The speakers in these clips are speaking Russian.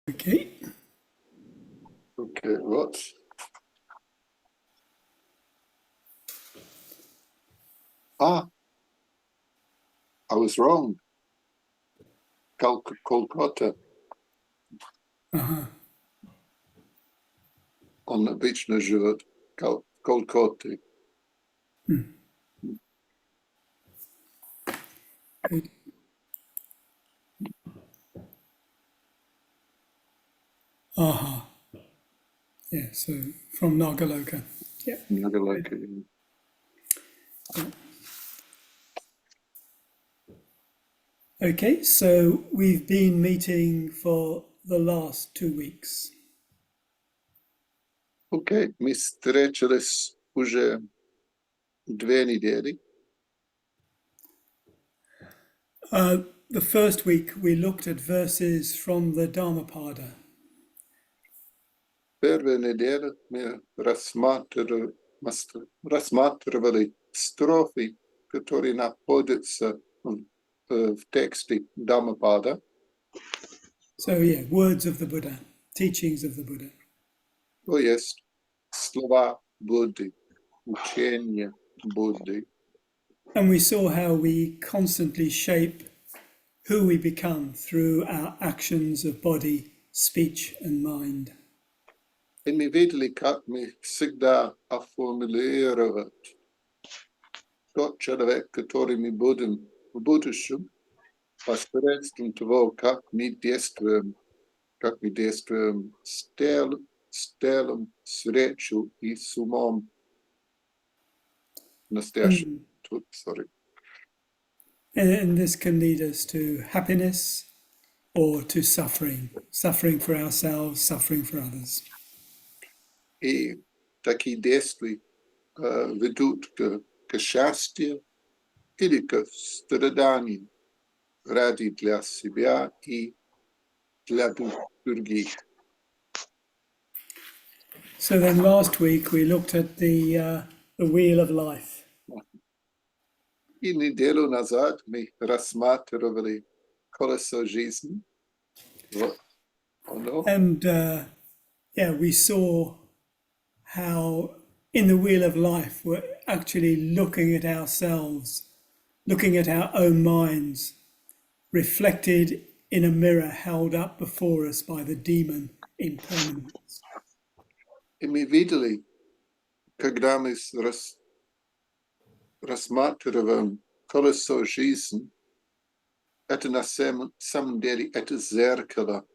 Okay. Okay, what? I was wrong. Kolkata. On обычно живет Kolkata. Good. Aha. Yeah, so from Nagaloka. Yeah. Nagalaka. Yeah. Okay, so we've been meeting for the last 2 weeks. Okay, ми встречались уже 2 недели. The first week we looked at verses from the Dhammapada. Первая неделя мы рассматривали строфы, которые находятся в тексте Dhammapada. So yeah, words of the Buddha, teachings of the Buddha. То есть слова Будды, учения Будды. And we saw how we constantly shape who we become through our actions of body, speech and mind. И мы видели, как мы всегда оформулировать тот человек, который мы будем в будущем, посредством того, как мы действуем с телом, с речью и с умом настоящим. And this can lead us to happiness or to suffering, suffering for ourselves, suffering for others. И такие действия ведут к счастью или к страданию ради для себя и для других. So then last week we looked at the wheel of life. И неделю назад мы рассматривали колесо жизни. And yeah, we saw how in the wheel of life we're actually looking at ourselves, looking at our own minds, reflected in a mirror held up before us by the demon impermanence. И мы видели, когда мы рассматриваем колесо жизни, это на самом деле это зеркало,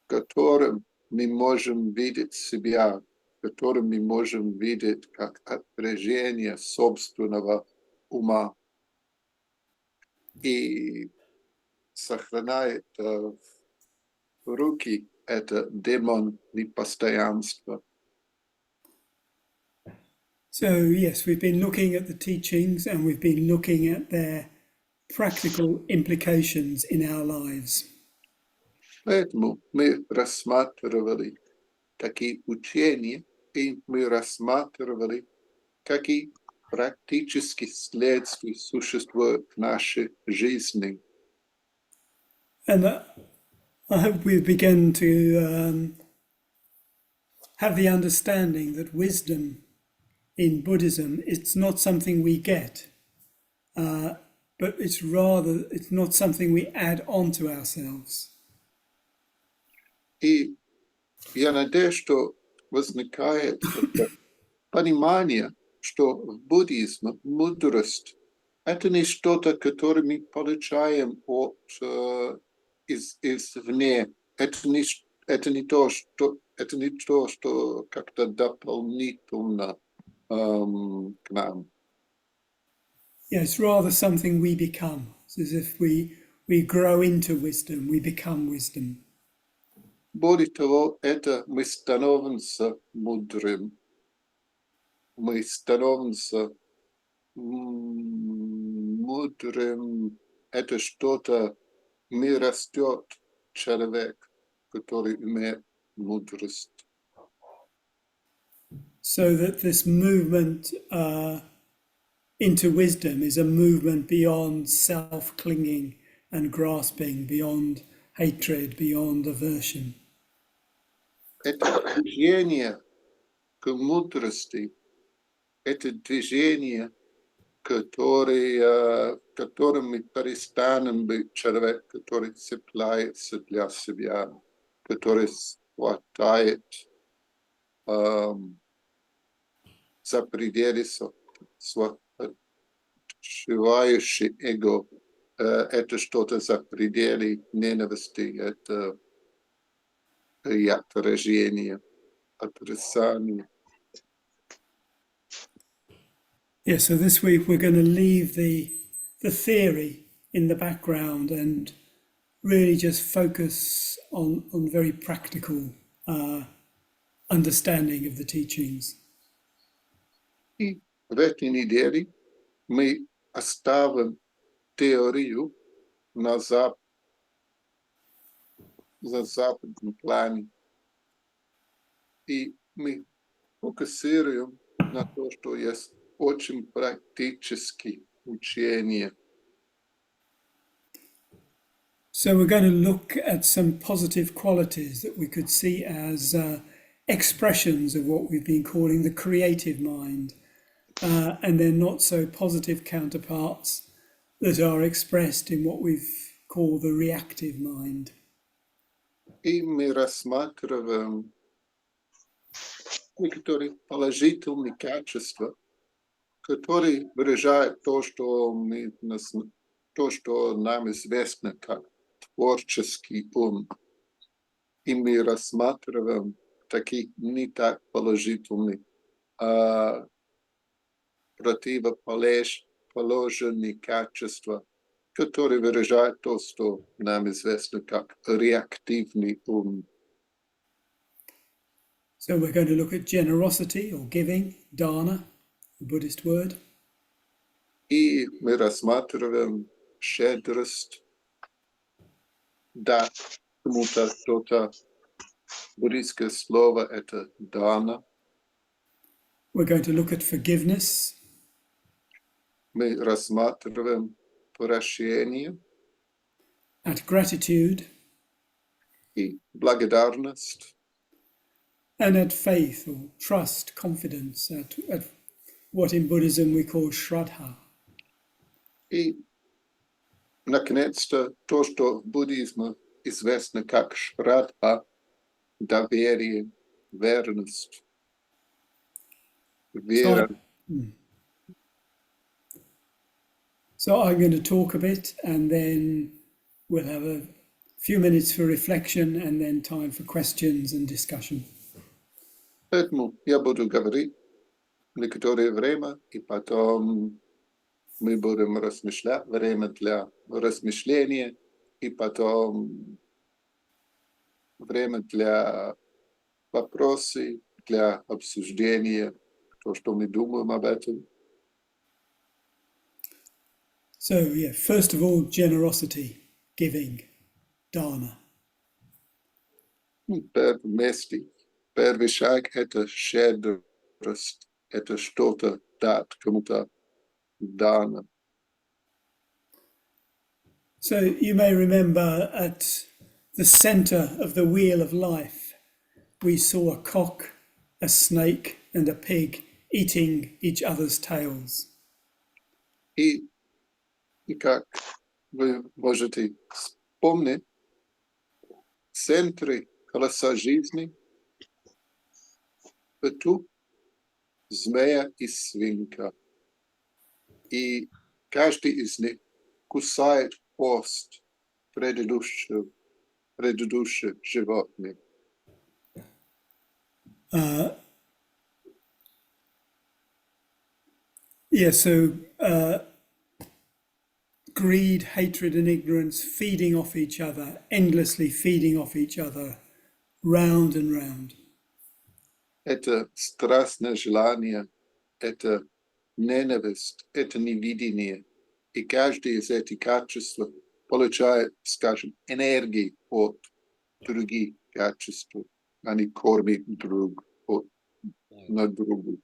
в котором мы можем видеть себя, в котором мы можем видеть как отражение собственного ума. И сохраняет в руки это демон непостоянства. So yes, we've been looking at the teachings and we've been looking at their practical implications in our lives. Поэтому мы рассматривали такие учения, и мы рассматривали, какие практические следствия существуют в нашей жизни. And I hope we've begun to have the understanding that wisdom in Buddhism, it's not something we get, but it's not something we add on to ourselves. И я надеюсь, что возникает понимание, что в буддизме мудрость – это не что-то, которое мы получаем извне. Это не то, что как-то дополнительно к нам. Yeah, it's rather something we become. It's as if we grow into wisdom, we become wisdom. Более того, это мы становимся мудрым. Мы становимся мудрым. Это что-то, мы растет человек, который имеет мудрость. So that this movement into wisdom is a movement beyond self-clinging and grasping, beyond hatred, beyond aversion. Это движение к мудрости, это движение, которым мы перестанем быть человек, который цепляется для себя, который хватает за пределы сшивающий эго. Это что-то за пределы ненависти, это отражение, отрицание. Yeah, so this week we're going to leave the theory in the background and really just focus on very practical understanding of the teachings. И в этой неделе мы оставим теорию на западном плане. И мы фокусируем на то, что есть очень практические учения. So we're going to look at some positive qualities that we could see as expressions of what we've been calling the creative mind, and their not so positive counterparts that are expressed in what we've called the reactive mind. И мы рассматриваем некоторые положительные качества, которые выражают то, что нам известно как творческий ум. И мы рассматриваем такие не так положительные, противоположные качества, которые выражают то, что нам известно как реактивный ум. So we're going to look at generosity or giving, dana, the Buddhist word. И мы рассматриваем щедрость, дать кому-то что-то. Буддийское слово – это дана. We're going to look at forgiveness. Мы рассматриваем прощение At gratitude. и благодарность. And at faith or trust, confidence, at what in Buddhism we call shraddha. И, наконец-то, то, что в буддизме известно как шрадха, доверие, верность, вера. So I'm going to talk a bit and then we'll have a few minutes for reflection and then time for questions and discussion. Поэтому я буду говорить некоторое время, и потом мы будем размышлять, время для размышления, и потом время для вопросов, для обсуждения, то, что мы думаем об этом. So, yeah, first of all, generosity, giving, dana. Первый месте, первый шаг – это щедрость, это что-то дать кому-то дано. So you may remember at the center of the wheel of life, we saw a cock, a snake, and a pig eating each other's tails. И как вы можете вспомнить, в центре колеса жизни петух, змея и свинка. И каждый из них кусает хвост предыдущего животных. Greed, hatred, and ignorance feeding off each other, endlessly feeding off each other, round and round. Это страстное желание, это ненависть, это невидение. И каждый из этих качеств получает, скажем, энергию от других качеств. Они кормят друг на другу.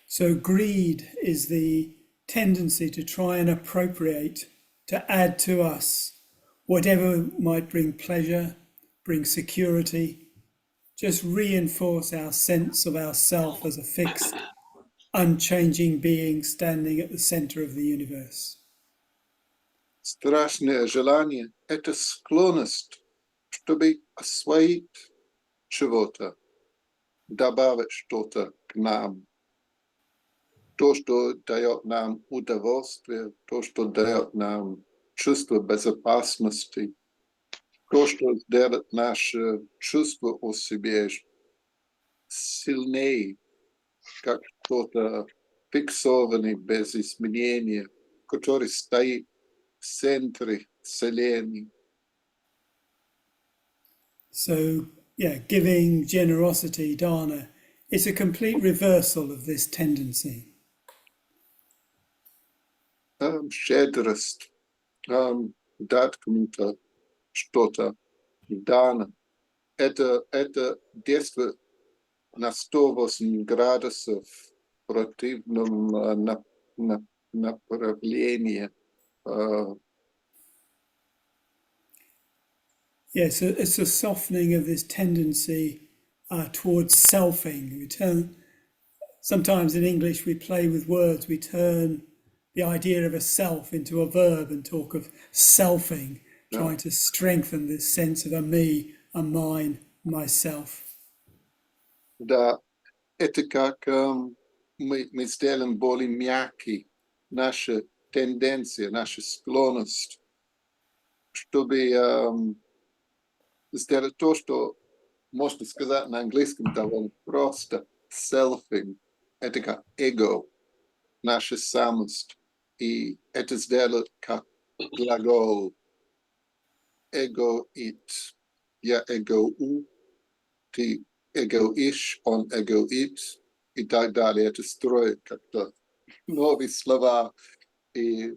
So greed is the tendency to try and appropriate, to add to us whatever might bring pleasure, bring security, just reinforce our sense of ourself as a fixed, unchanging being standing at the center of the universe. Страшное желание – это склонность, чтобы освоить чего-то, добавить что-то к нам. То, что дает нам удовольствие, то, что дает нам чувство безопасности, то, что сделает наше чувство о себе сильнее, как что-то фиксованное без изменения, который стоит в центре Вселенной. So, yeah, giving, generosity, dana, it's a complete reversal of this tendency. Щедрость, дать кому-то что-то, дана. Это действие на 108 градусов в противном направлении. Yes, it's a softening of this tendency towards selfing. Sometimes in English we play with words, we turn the idea of a self into a verb and talk of selfing, trying to strengthen this sense of a me, a mine, myself. Да, это как мы сделаем более мягкий наша тенденция, наша склонность, чтобы сделать то, что можно сказать на английском довольно просто. Selfing – это как эго, наша самость. И это сделать как глагол. Эгоит. Я эгоу, ты эгоишь, он эгоит. И так далее. Это строит как-то новые слова. И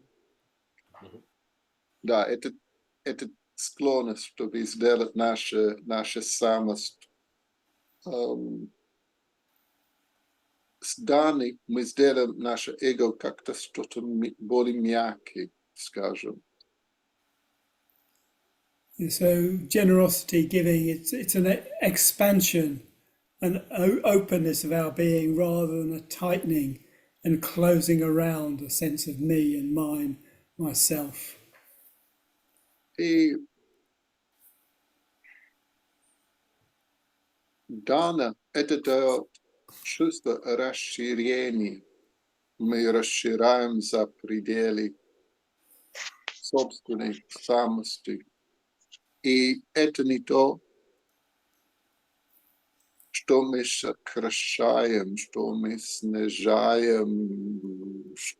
да, это склонность, чтобы сделать наша самость. С данной мы сделаем наше эго как-то что-то более мягкое, скажем. So generosity, giving, it's an expansion, an openness of our being rather than a tightening and closing around a sense of me and mine, myself. И дана – это дает чувство расширения. Мы расширяем за пределы собственной самости. И это не то, что мы сокращаем, что мы снижаем в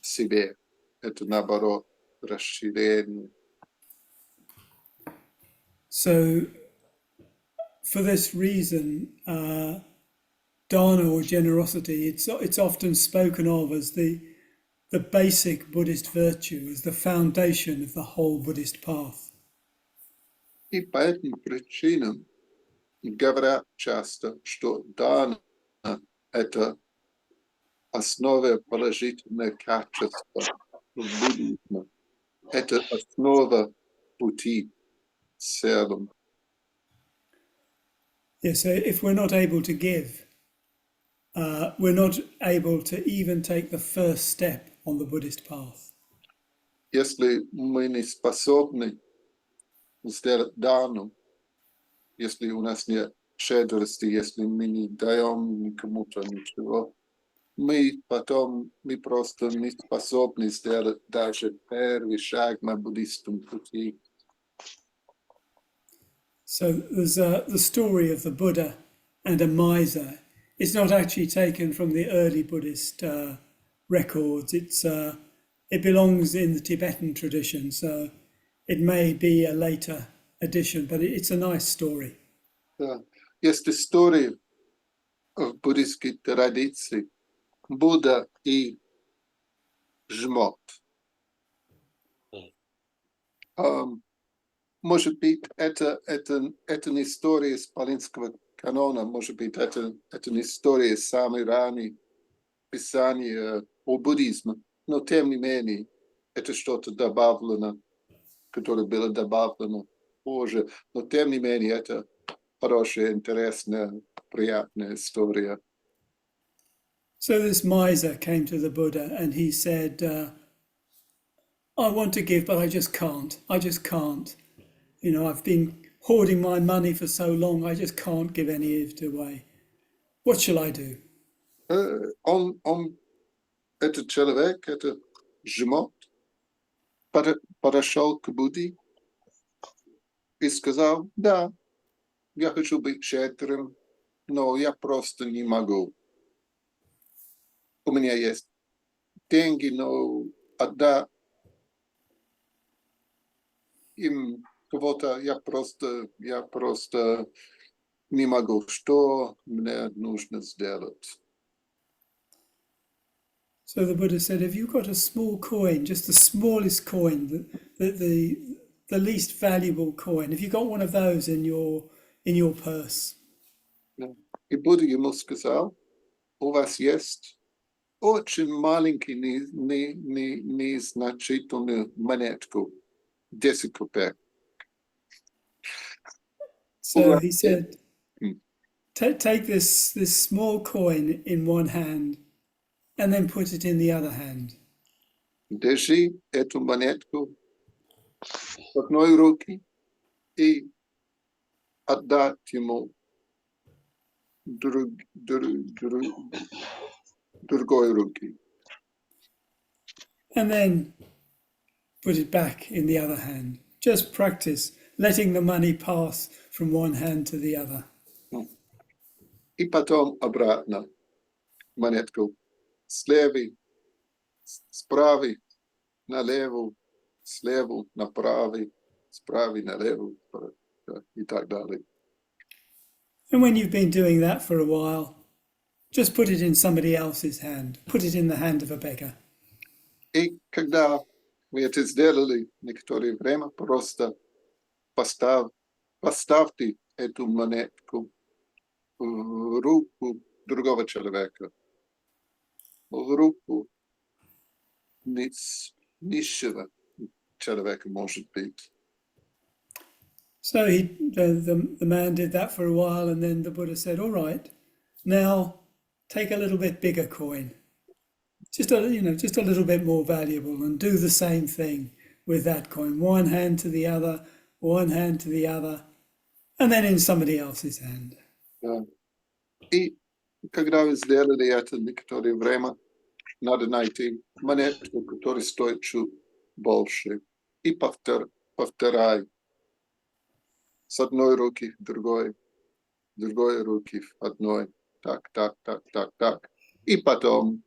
себе. Это наоборот расширение. So for this reason, dana or generosity, it's often spoken of as the basic Buddhist virtue, as the foundation of the whole Buddhist path. И по этим причинам говорят часто, что дана – это основа положительное качество в буддизме. Это основа пути в целом. Yeah, so if we're not able to give, we're not able to even take the first step on the Buddhist path. Если мы не способны сделать дану, если у нас нет щедрости, если мы не даем никому-то ничего, мы просто не способны сделать даже первый шаг на буддийском пути. So there's the story of the Buddha and a miser. It's not actually taken from the early Buddhist records. It belongs in the Tibetan tradition, so it may be a later addition, but it's a nice story. Да. Есть история в буддийской традиции Будда и жмот. Может быть, это не история из Палинского канона, может быть, это не история самой ранней писания о буддизме, но тем не менее, это что-то добавлено которое было добавлено позже. Но тем не менее, это хорошая, интересная, приятная история. So this miser came to the Buddha and he said, I want to give, but I just can't. I just can't. You know, I've been hoarding my money for so long, I just can't give any of it away. What shall I do? Этот человек, это жмот, подошел к Будде и сказал, да, я хочу быть щедрым, но я просто не могу. У меня есть деньги, но отдать им кого-то я просто не могу. Что мне нужно сделать? So the Buddha said, if you've got a small coin, just the smallest coin, the least valuable coin, if you've got one of those in your purse, И Будда ему сказал, у вас есть очень маленький, незначительную монетку, 10 копеек. so he said, take this small coin in one hand and then put it in the other hand. Держи эту монетку в одной руке и отдать ему другой руке. And then put it back in the other hand. Just practice letting the money pass from one hand to the other. И потом обратно монетку с левой, с правой на левую, с левой на правой, с правой на левую и так далее. And when you've been doing that for a while, just put it in somebody else's hand. Put it in the hand of a beggar. И когда вы это сделали некоторое время, просто поставьте эту монетку в руку другого человека, в руку низшего человека, может быть. So the man did that for a while, and then the Buddha said, all right, now take a little bit bigger coin. Just a little bit more valuable, and do the same thing with that coin. One hand to the other, one hand to the other, and then in somebody else's hand. И когда вы сделали это некоторое время, надо найти монетку, которая стоит чуть больше. И повторяй. С одной руки в другой руки в одной. Так. И потом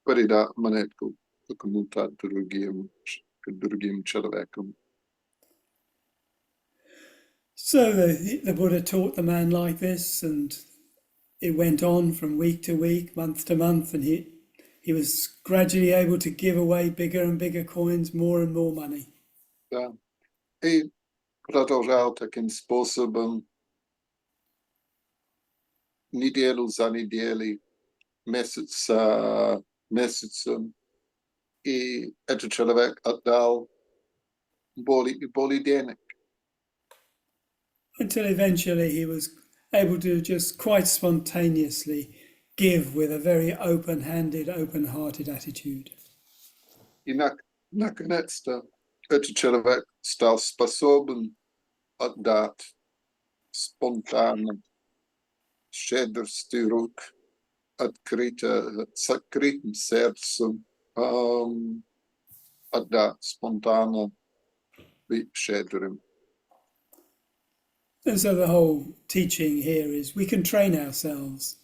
передай монетку кому-то другим человеком. So the Buddha taught the man like this, and it went on from week to week, month to month, and he was gradually able to give away bigger and bigger coins, more and more money. Да. И продолжал таким способом неделю за неделей, месяц за месяцем. И этот человек отдал более и более денег. Until eventually he was able to just quite spontaneously give with a very open-handed, open-hearted attitude. И наконец-то этот человек стал способен отдать спонтанно, щедростью рук, с открытым сердцем, отдать спонтанно, быть щедрым. And so the whole teaching here is we can train ourselves.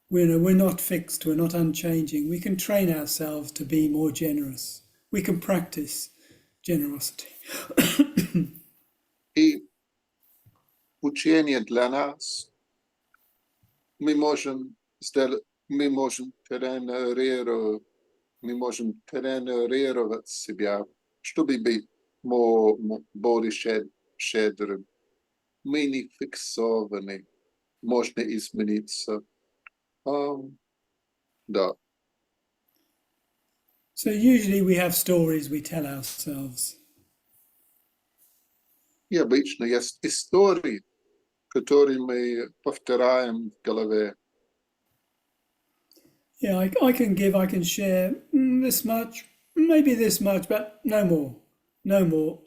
We're not fixed, we're not unchanging. We can train ourselves to be more generous. We can practice generosity. И учение для нас, мы можем тренировать себя, чтобы быть более щедрым. Мы не фиксованы, можно измениться. Да. So usually we have stories we tell ourselves. И обычно есть истории, которые мы повторяем в голове. Yeah, I can share this much, maybe this much, but no more, no more.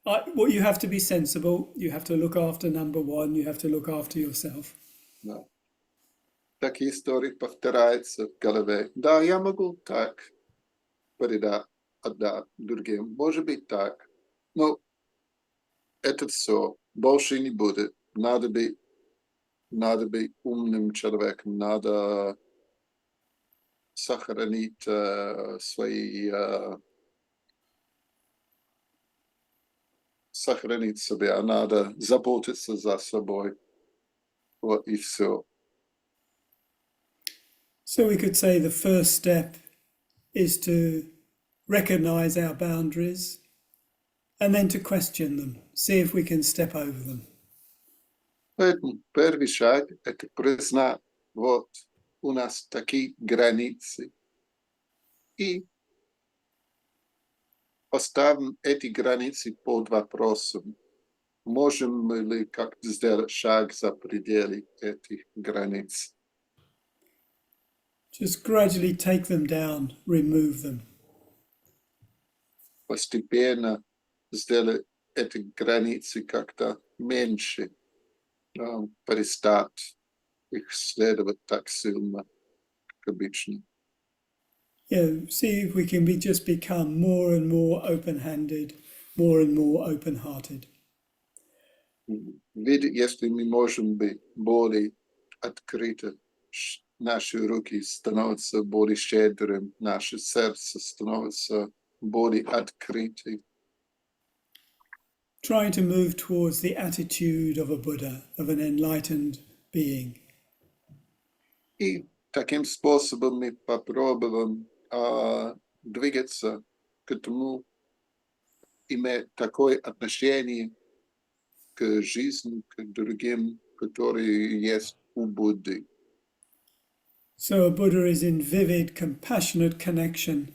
What you have to be sensible. You have to look after number one. You have to look after yourself. Да. Такие истории повторяются в голове. Да, я могу так передать, отдать другим. Может быть так. Но это все. Больше не будет. Надо быть умным человеком. Надо сохранить сохранить себя. Надо заботиться за собой. Вот и все. So we could say the first step is to recognize our boundaries and then to question them, see if we can step over them. Поэтому первый шаг – это признать, вот у нас такие границы. И поставим эти границы под вопросом. Можем мы ли как-то сделать шаг за пределы этих границ? Just gradually take them down, remove them. Постепенно сделать эти границы как-то меньше, перестать их следовать так сильно, как обычно. Yeah, see if we can just become more and more open-handed, more and more open-hearted. Видеть, если мы можем быть более открыты, наши руки становятся более щедрым, наше сердце становится более открытым. Trying to move towards the attitude of a Buddha, of an enlightened being. И таким способом мы попробуем двигаться к тому, иметь такое отношение к жизни, к другим, которые есть у Будды. So a Buddha is in vivid, compassionate connection,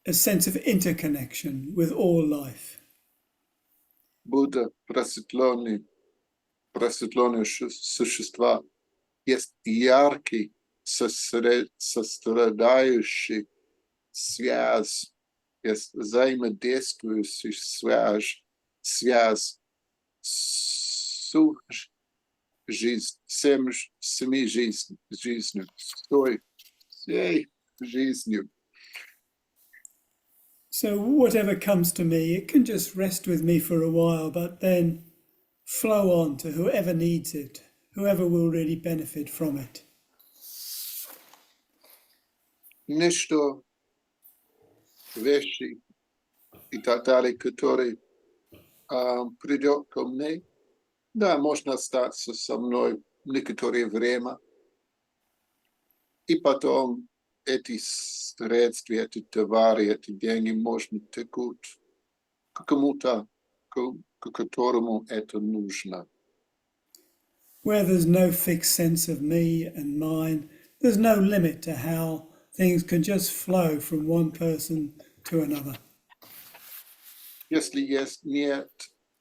a sense of interconnection with all life. Будда, просветленные существа, есть яркий, сострадающий связь, есть взаимодействующий связь с всеми жизнью, всей жизнью. So whatever comes to me, it can just rest with me for a while, but then flow on to whoever needs it, whoever will really benefit from it. Ничто, вещи и так далее, которые придет ко мне, да, можно остаться со мной некоторое время, и потом эти средства, эти товары, эти деньги можно текут к кому-то, к которому это нужно. Where there's no fixed sense of me and mine, there's no limit to how things can just flow from one person to another. Если нет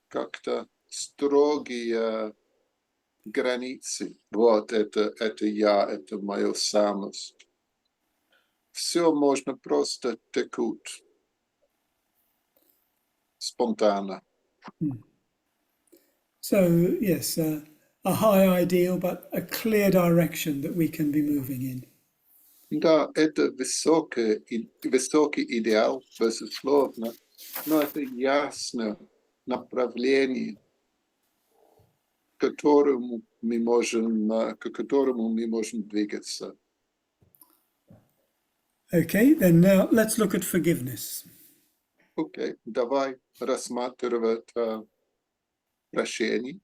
как-то строгие границы, вот это я, это моя самость. Все можно просто текут спонтанно. So, yes, a high ideal, but a clear direction that we can be moving in. Да, это высокий идеал, безусловно, но это ясное направление, к которому мы можем двигаться. Okay, then now let's look at forgiveness. Окей, давай рассматривать прощение.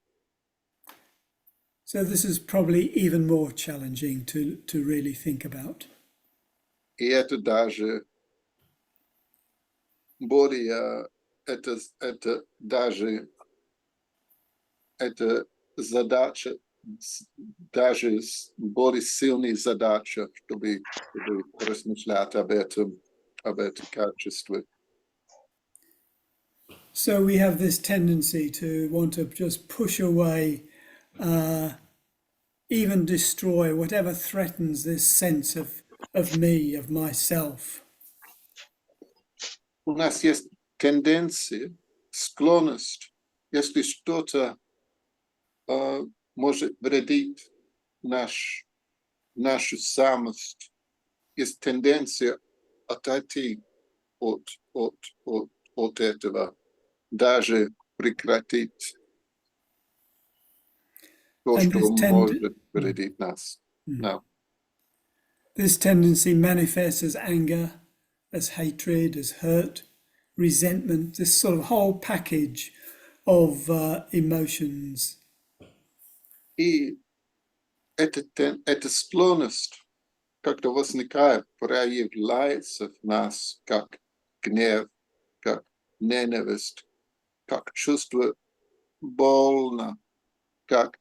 So this is probably even more challenging to really think about. И это даже более, это задача, даже более сильная задача, чтобы размышлять об этом качестве. So we have this tendency to want to just push away, even destroy whatever threatens this sense of me, of myself. У нас есть тенденция, склонность, если что-то может вредить нашу самость, есть тенденция отойти от этого, даже прекратить то, And что может вредить нас. No. This tendency manifests as anger, as hatred, as hurt, resentment, this sort of whole package of emotions. И эта склонность, когда возникает, проявляется в нас как гнев, как ненависть, как чувство больно, как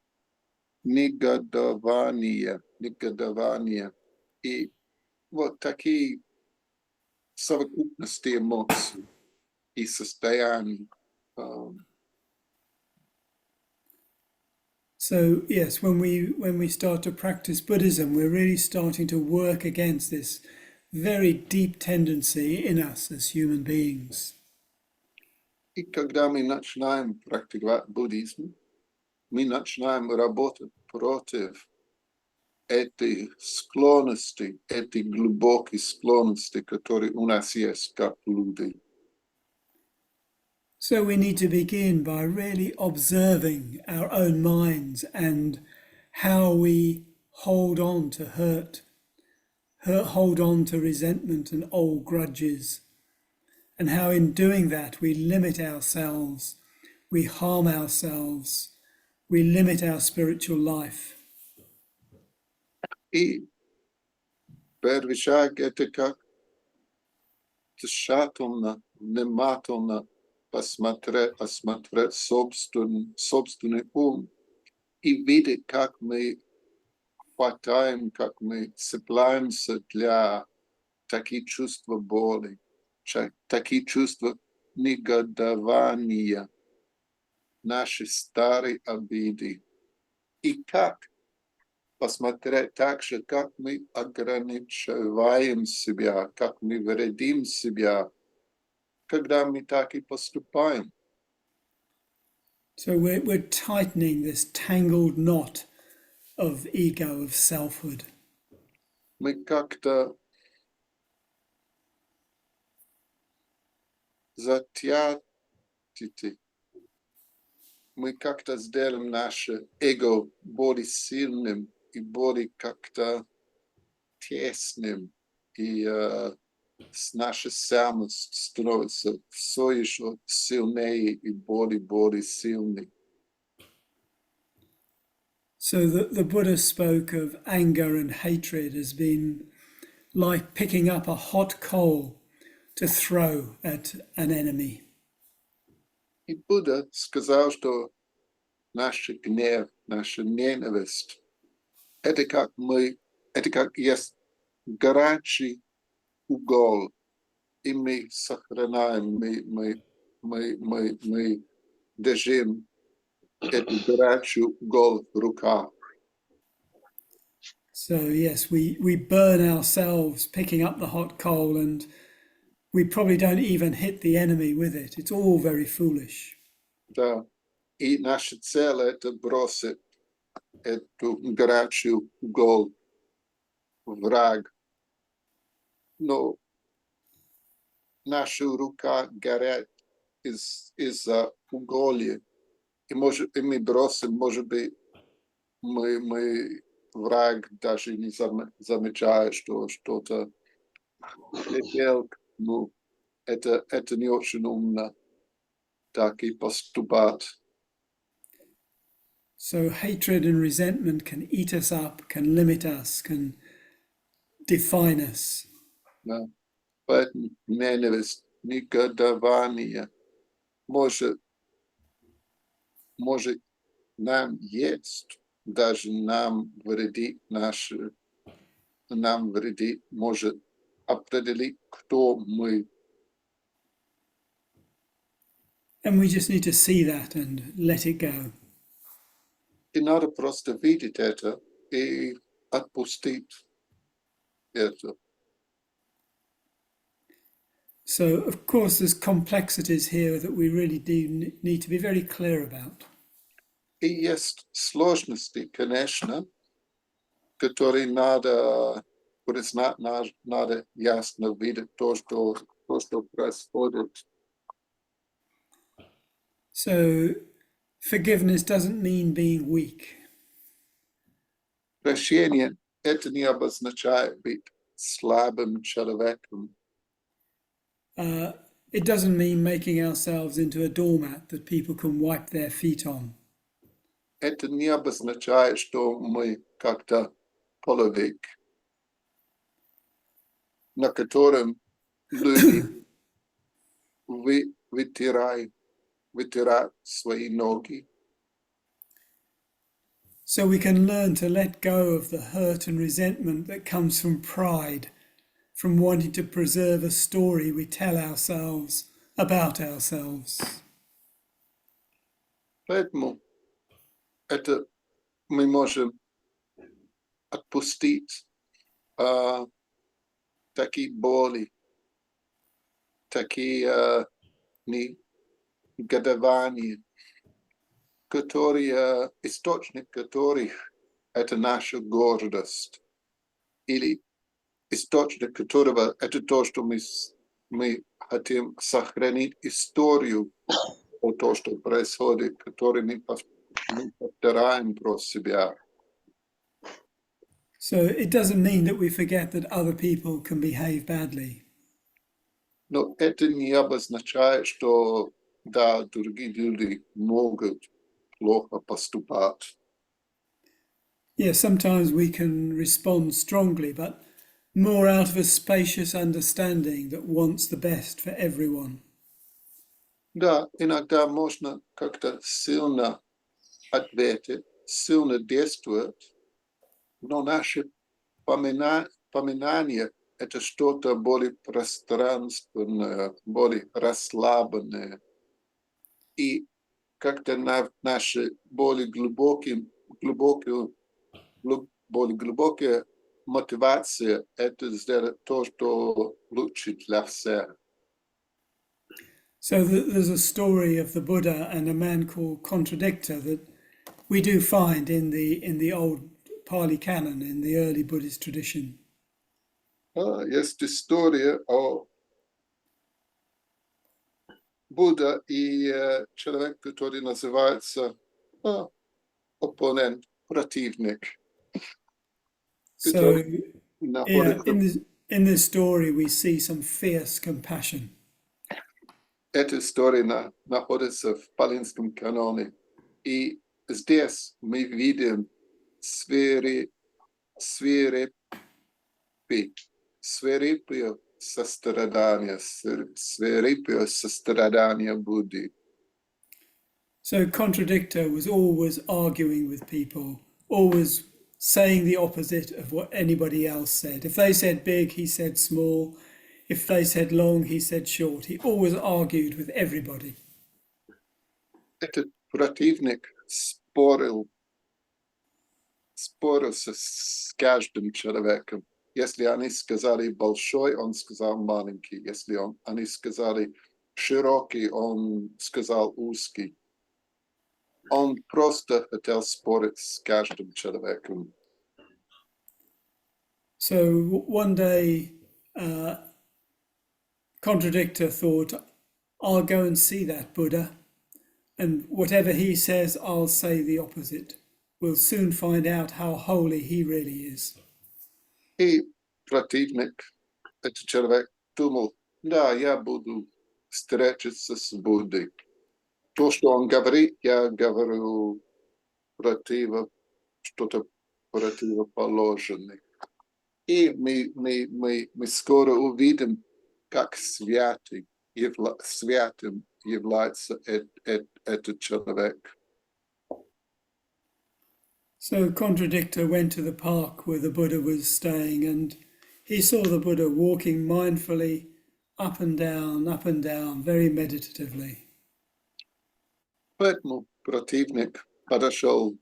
негодование. И вот такие совокупности эмоций и состояний. So yes, when we start to practice Buddhism, we're really starting to work against this very deep tendency in us as human beings. И когда мы начинаем практиковать буддизм, мы начинаем работать против этой склонности, этой глубокой склонности, которые у нас есть как люди. So we need to begin by really observing our own minds and how we hold on to hurt, hold on to resentment and old grudges, and how in doing that we limit ourselves, we harm ourselves, we limit our spiritual life. И первый шаг — это как тщательно, внимательно осмотреть собственный ум и видеть, как мы хватаем, как мы цепляемся для таких чувств боли, такие чувства негодования, наши старые обиды. И как посмотреть также, как мы ограничиваем себя, как мы вредим себя, когда мы так и поступаем. So we're tightening this tangled knot of ego, of selfhood. Мы как-то затягиваем, мы как-то сделаем наше эго более сильным и более как-то тесным, и наша самость становится все еще сильнее и более сильной. So the Buddha spoke of anger and hatred as being like picking up a hot coal to throw at an enemy. И Будда сказал, что наш гнев, наша ненависть, это как есть горячий угол, и мы сохраняем, мы держим этот горячий угол в руках. So yes, we burn ourselves picking up the hot coal, and we probably don't even hit the enemy with it. It's all very foolish. Да. И наша цель — это бросить эту горячую угол враг. Но наша рука горит из-за уголья. И мы бросим, может быть, мы враг даже не замечает, что что-то летел. Ну, это не очень умно так и поступать. So hatred and resentment can eat us up, can limit us, can define us. Да. Поэтому ненависть, негодование может нам есть, даже нам вредит, может определить, кто мы. And we just need to see that and let it go. И надо просто видеть это и отпустить это. So, of course, there's complexities here that we really do need to be very clear about. И есть сложности, конечно, которые надо признать, надо ясно видеть то, что происходит. So, forgiveness doesn't mean being weak. Прощение – это не обозначает быть слабым человеком. It doesn't mean making ourselves into a doormat that people can wipe their feet on. Это не обозначает, что мы как-то половик, на котором люди вытирают свои ноги. So we can learn to let go of the hurt and resentment that comes from pride, from wanting to preserve a story we tell ourselves about ourselves. Поэтому это мы можем отпустить такие боли, такие негодования, которые, источник которых это наша гордость, или источник которого это то, что мы хотим сохранить историю о том, что происходит, который мы повторяем про себя. So it doesn't mean that we forget that other people can behave badly. Но это не обозначает, что да, другие люди могут плохо поступать. Yes, sometimes we can respond strongly, but more out of a spacious understanding that wants the best for everyone. Да, иногда можно как-то сильно ответить, сильно действовать, но наше поминание – это что-то более пространственное, более расслабленное. И как-то наши более глубокая мотивация – это сделать то, что лучше для всех. So there's a story of the Buddha and a man called Contradictor that we do find in the old Pali Canon, in the early Buddhist tradition. Есть история о Будда и человек, который называется оппонент, противник. So yeah, находится... in this story we see some fierce compassion. Эта история находится в Палинском каноне. И здесь мы видим свирепое сострадание Будды. So Contradictor was always arguing with people, always saying the opposite of what anybody else said. If they said big, he said small. If they said long, he said short. He always argued with everybody. Этот противник спорил с каждым человеком. Если они сказали большой, он сказал маленький. Если они сказали широкий, он сказал узкий. Он просто хотел спорить с каждым человеком. So one day, Contradictor thought, I'll go and see that Buddha, and whatever he says, I'll say the opposite. We'll soon find out how holy he really is. И противник, этот человек, думал, да, я буду встречаться с Буддой. То, что он говорит, я говорю что-то противоположное. И мы скоро увидим, как святым является этот человек. So Contradictor went to the park where the Buddha was staying, and he saw the Buddha walking mindfully up and down, very meditatively. Поэтому противник пришел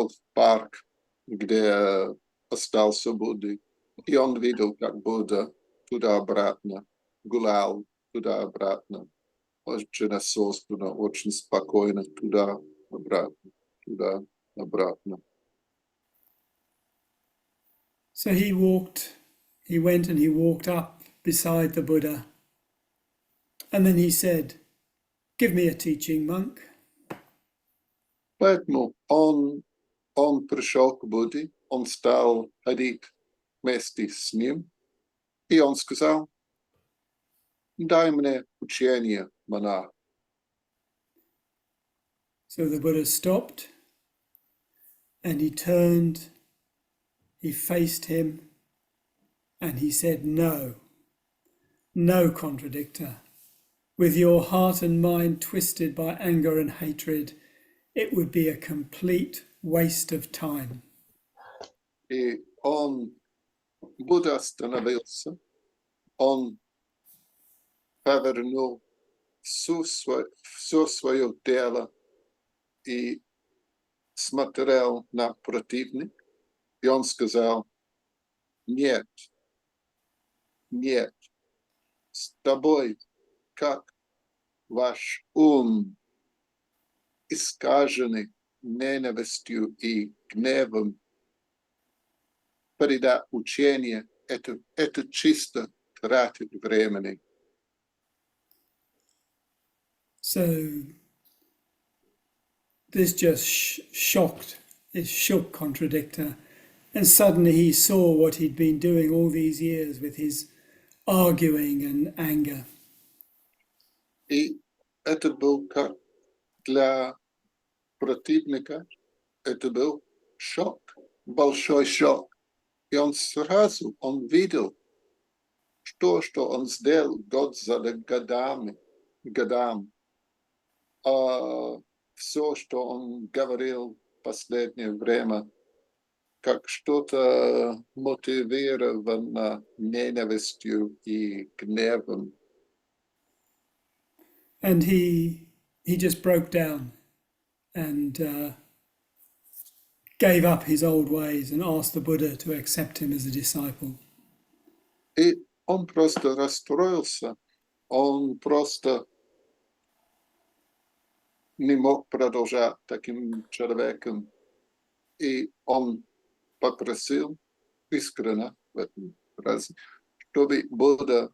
в парк, где остался Будда, и он видел, как Будда туда-обратно гулял, туда-обратно, очень осознанно, очень спокойно, туда-обратно, туда-обратно. So he went and he walked up beside the Buddha. And then he said, "Give me a teaching, monk." Поэтому он пришел к Будде, он стал ходить вместе с ним, и он сказал: дай мне учение, монах. So the Buddha stopped and he turned, he faced him, and he said, "No, no, contradictor. With your heart and mind twisted by anger and hatred, it would be a complete waste of time." И Будда остановился, он повернул все свое тело и смотрел на противника, и он сказал: нет, нет, с тобой, как ваш ум, искаженный ненавистью и гневом, передать учение, это чисто тратит времени. So this just shook contradictor, and suddenly he saw what he'd been doing all these years with his arguing and anger. И это был как для противника, это был шок, большой шок. И он сразу, он видел, что он сделал год за годам. Все, что он говорил в последнее время, как что-то мотивировано ненавистью и гневом. And he just broke down and gave up his old ways and asked the Buddha to accept him as a disciple. И он просто расстроился, он просто не мог продолжать таким человеком. И он попросил искренне в этом разе, чтобы Будда,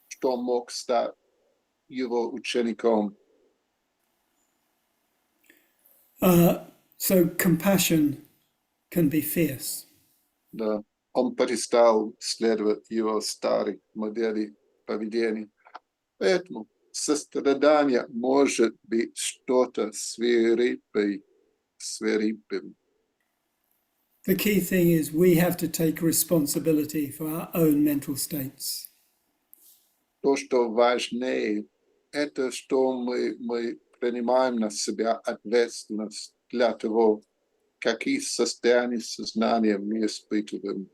что мог стать его учеником. So compassion can be fierce. Да, он перестал следовать его старой модели поведения. Поэтому сострадание может быть что-то свирепым. The key thing is we have to take responsibility for our own mental states. То, что важнее, это что мы принимаем на себя ответственность для того, какие состояния сознания мы испытываем.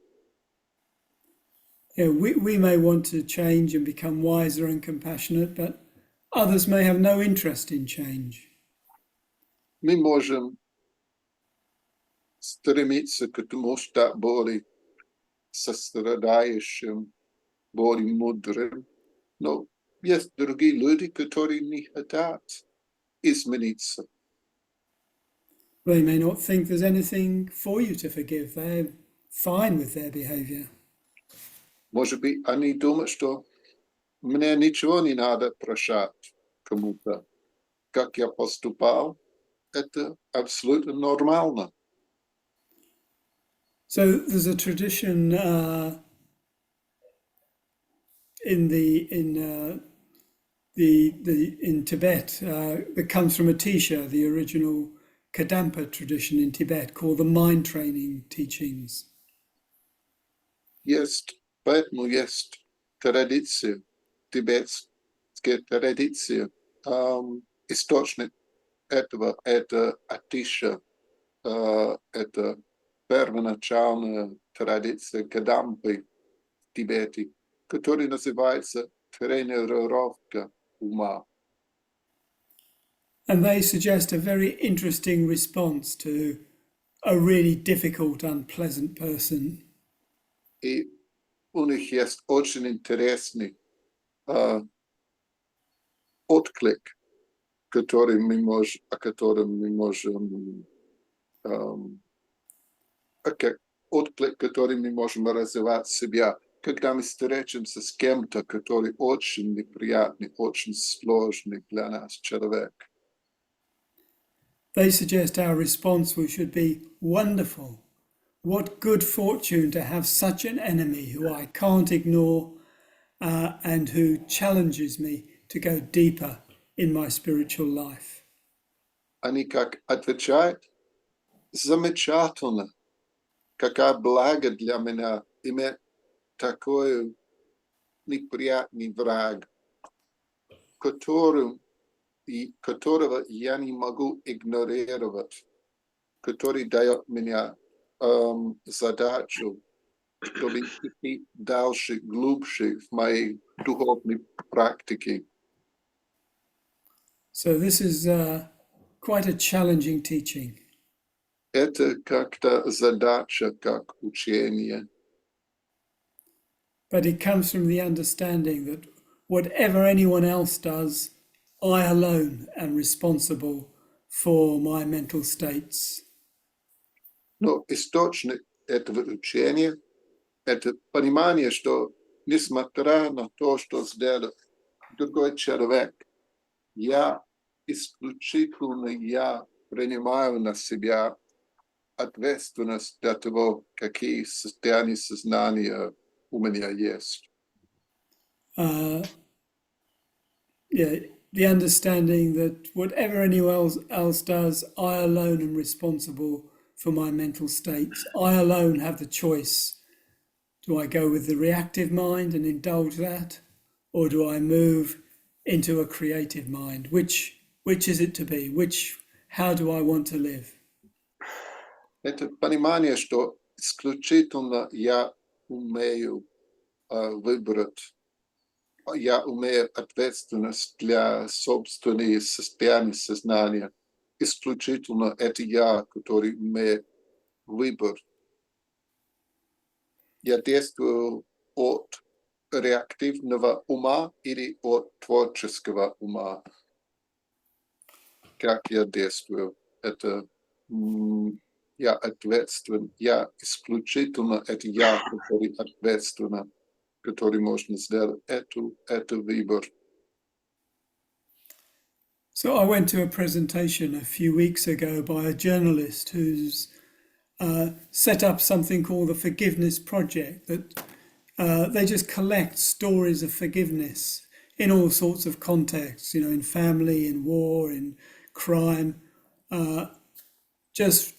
Yeah, we may want to change and become wiser and compassionate, but others may have no interest in change. Мы можем стремиться к тому, стать более сострадающим, более мудрым, но есть другие люди, которые не хотят измениться. They may not think there's anything for you to forgive. They're fine with their behavior. Может быть, они думают, что мне ничего не надо прощать кому-то. Как я поступал, это абсолютно нормально. So there's a tradition in Tibet that comes from Atisha, the original Kadampa tradition in Tibet, called the mind training teachings. Поэтому есть традиция, тибетская традиция. Источник этого – это Атиша, это первоначальная традиция Кадампы в Тибете, которая называется тренировка ума. And they suggest a very interesting response to a really difficult, unpleasant person. И у них есть очень интересный отклик, о котором мы можем отклик, который мы можем развивать себя, когда мы встречаемся с кем-то, который очень неприятный, очень сложный для нас человек. They suggest our response should be wonderful. What good fortune to have such an enemy who I can't ignore and who challenges me to go deeper in my spiritual life. Они как отвечают: замечательно, какая благо для меня иметь такой неприятный враг, которого я не могу игнорировать, который дает мне задачу, чтобы идти дальше, глубже в моей духовной практике. So this is quite a challenging teaching. Это как-то задача, как учение. But it comes from the understanding that whatever anyone else does, I alone am responsible for my mental states. Но источник этого учения – это понимание, что несмотря на то, что сделал другой человек, я принимаю на себя ответственность для того, какие состояния сознания у меня есть. The understanding that whatever anyone else does, I alone am responsible for my mental states. I alone have the choice. Do I go with the reactive mind and indulge that? Or do I move into a creative mind? Which is it to be? How do I want to live? Это понимание, что исключительно я умею выбрать, я умею ответственность для собственного состояния сознания. Исключительно это я, который имеет выбор. Я действую от реактивного ума или от творческого ума. Как я действую? Это я ответственен. Я исключительно это я, который ответственен, который можно сделать это выбор. So I went to a presentation a few weeks ago by a journalist who's set up something called the Forgiveness Project, that they just collect stories of forgiveness in all sorts of contexts, in family, in war, in crime, just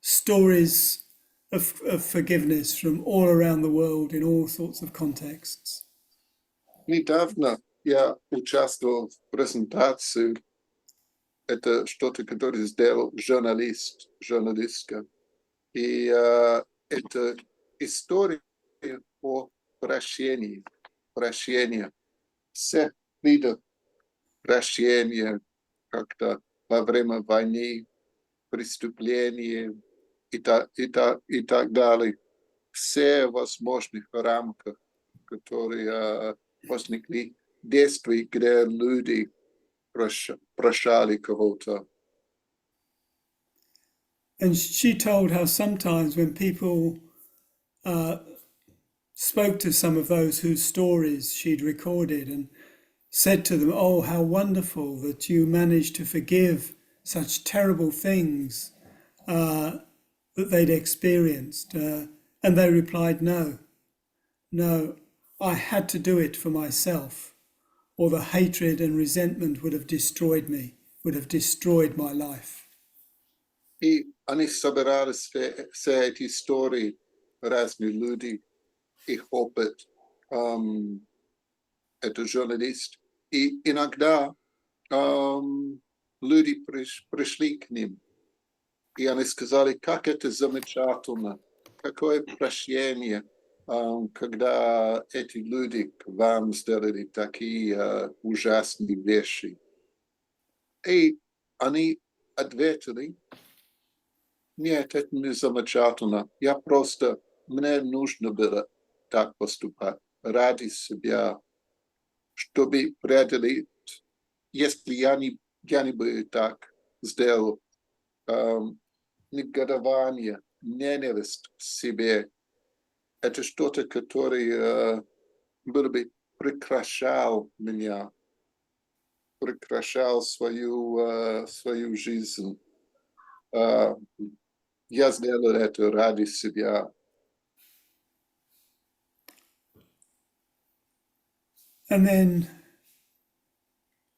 stories of forgiveness from all around the world in all sorts of contexts. Недавно я участвовал в презентации. Это что-то, которое сделал журналистка. И это история о прощении. Все виды прощения, как-то во время войны, преступления и так далее. Все возможных рамках, которые возникли, действия, где люди прощали кого-то. And she told how sometimes when people spoke to some of those whose stories she'd recorded and said to them, "Oh, how wonderful that you managed to forgive such terrible things that they'd experienced." And they replied, no, I had to do it for myself, or the hatred and resentment would have destroyed me, would have destroyed my life. И они собирали все эти истории, разные люди, их опыт. Это журналист. И иногда люди пришли к ним, и они сказали, как это замечательно, какое прощение. когда эти люди к вам сделали такие ужасные вещи. И они ответили: нет, это не замечательно. Мне нужно было так поступать ради себя, чтобы преодолеть, если я не бы так сделал, негодование, ненависть к себе. Это что-то, которое было бы прекращал меня, прекращал свою жизнь. Я сделал это ради себя. And then,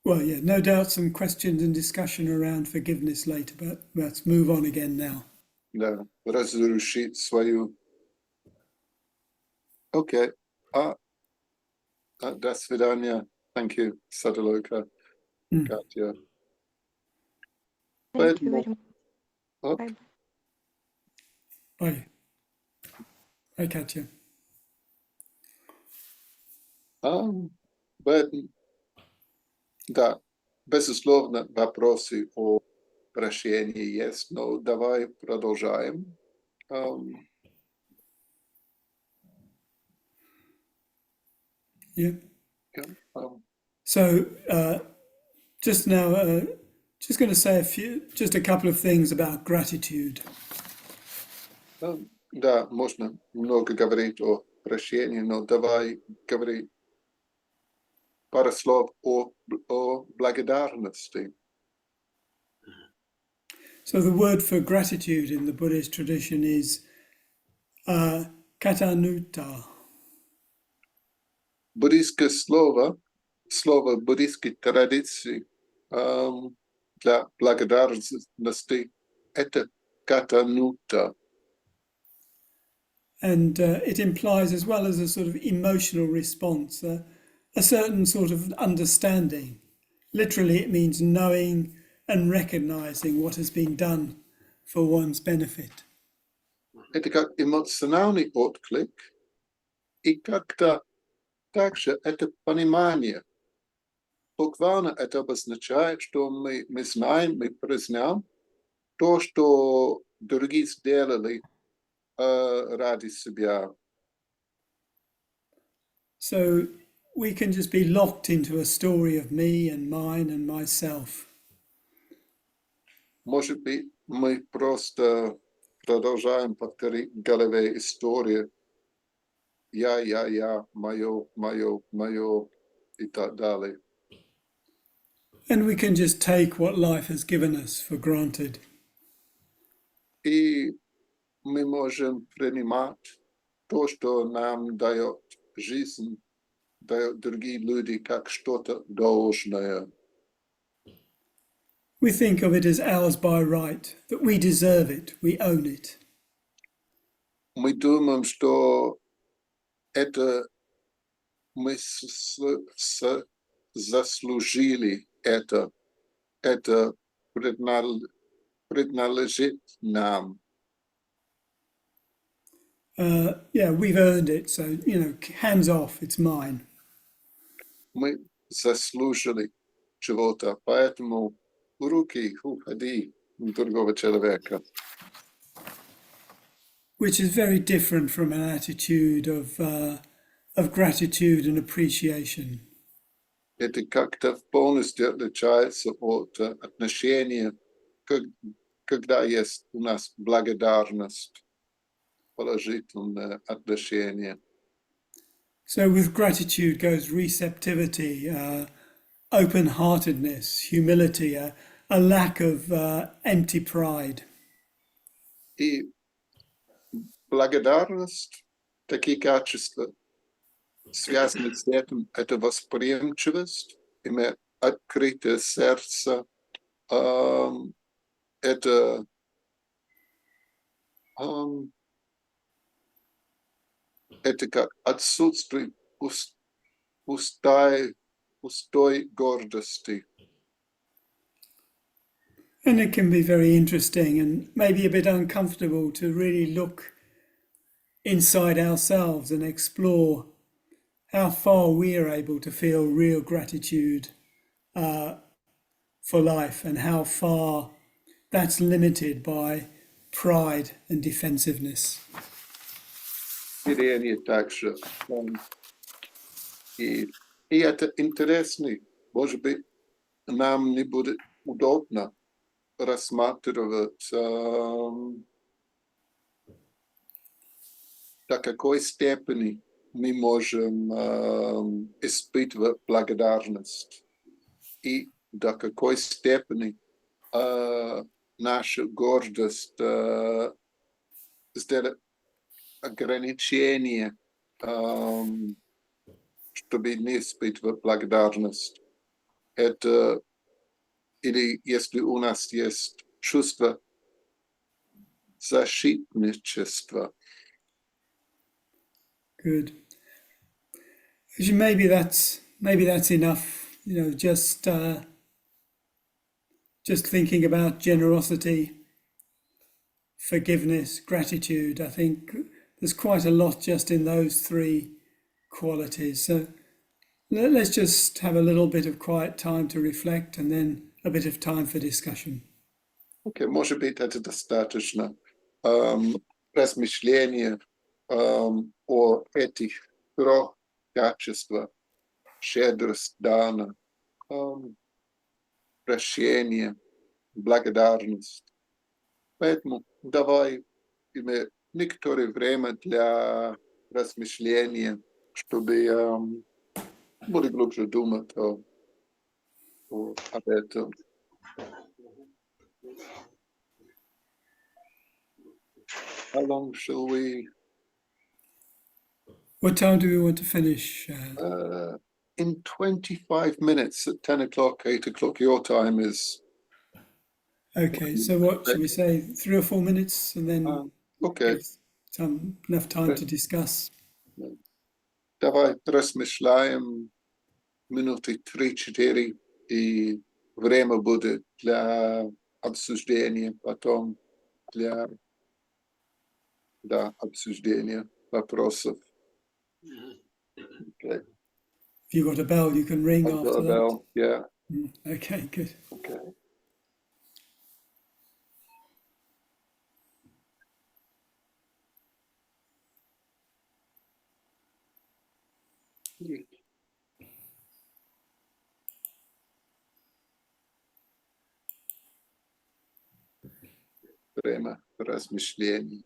well, yeah, no doubt some questions and discussion around forgiveness later, but let's move on again now. Да, разрушить свою. Окей. До свидания. Thank you, Саддхалока, Катя. Thank you very much. О, Bye. Bye. Bye, Katya. Да, безусловно, вопросы о прощении есть, но давай продолжаем. Yeah. Yeah, So just now, just going to say just a couple of things about gratitude. да, можно много говорить о прощении, но давай говорить пару слов о благодарности. So the word for gratitude in the Buddhist tradition is katanuta. Буддийское слово буддийской традиции для благодарности – это катанута. And it implies, as well as a sort of emotional response, a certain sort of understanding. Literally, it means knowing and recognizing what has been done for one's benefit. Это как эмоциональный отклик, и как-то также это понимание. Буквально это обозначает, что мы знаем, мы признаем то, что другие сделали ради себя. So we can just be locked into a story of me and mine and myself. Может быть, мы просто продолжаем повторить в голове историю я, мое и так далее. And we can just take what life has given us for granted. И мы можем принимать то, что нам дает жизнь, дают другие люди, как что-то должное. We think of it as ours by right, that we deserve it, we own it. Мы думаем, что это мы заслужили это принадлежит нам. Yeah, we've earned it, so, hands off, it's mine. Мы заслужили чего-то, поэтому руки уходи другого человека. Which is very different from an attitude of gratitude and appreciation. Это как-то полностью отличается от отношения, когда есть у нас благодарность, положительное отношение. So with gratitude goes receptivity, open-heartedness, humility, a lack of empty pride. И благодарность, такие качества, связанные с этим, это восприимчивость, иметь открытое сердце, это как отсутствие пустой гордости. And it can be very interesting and maybe a bit uncomfortable to really look inside ourselves and explore how far we are able to feel real gratitude for life and how far that's limited by pride and defensiveness. Смирение также. И это интересно. Может быть, нам не будет удобно рассматривать, до какой степени мы можем испытывать благодарность и до какой степени наша гордость сделать ограничение, чтобы не испытывать благодарность. Это или если у нас есть чувство защитничества. Good. Actually, maybe that's enough. Just thinking about generosity, forgiveness, gratitude. I think there's quite a lot just in those three qualities. So let's just have a little bit of quiet time to reflect and then a bit of time for discussion. Окей, может быть, это достаточно. Размышления о этих трех качествах: щедрость, дана, прощение, благодарность. Поэтому давай иметь некоторое время для размышления, чтобы более глубже думать об этом. How long shall we? What time do we want to finish? In 25 minutes at 10 o'clock, 8 o'clock, your time is... Okay, so what should we say? 3 or 4 minutes and then Okay. give enough time to discuss. Давай размышляем минуты 3-4, и время будет для обсуждения, потом для обсуждения вопросов. Okay. If you've got a bell, you can ring I've after got a that. bell, yeah. Okay, good. Okay. Время размышлений.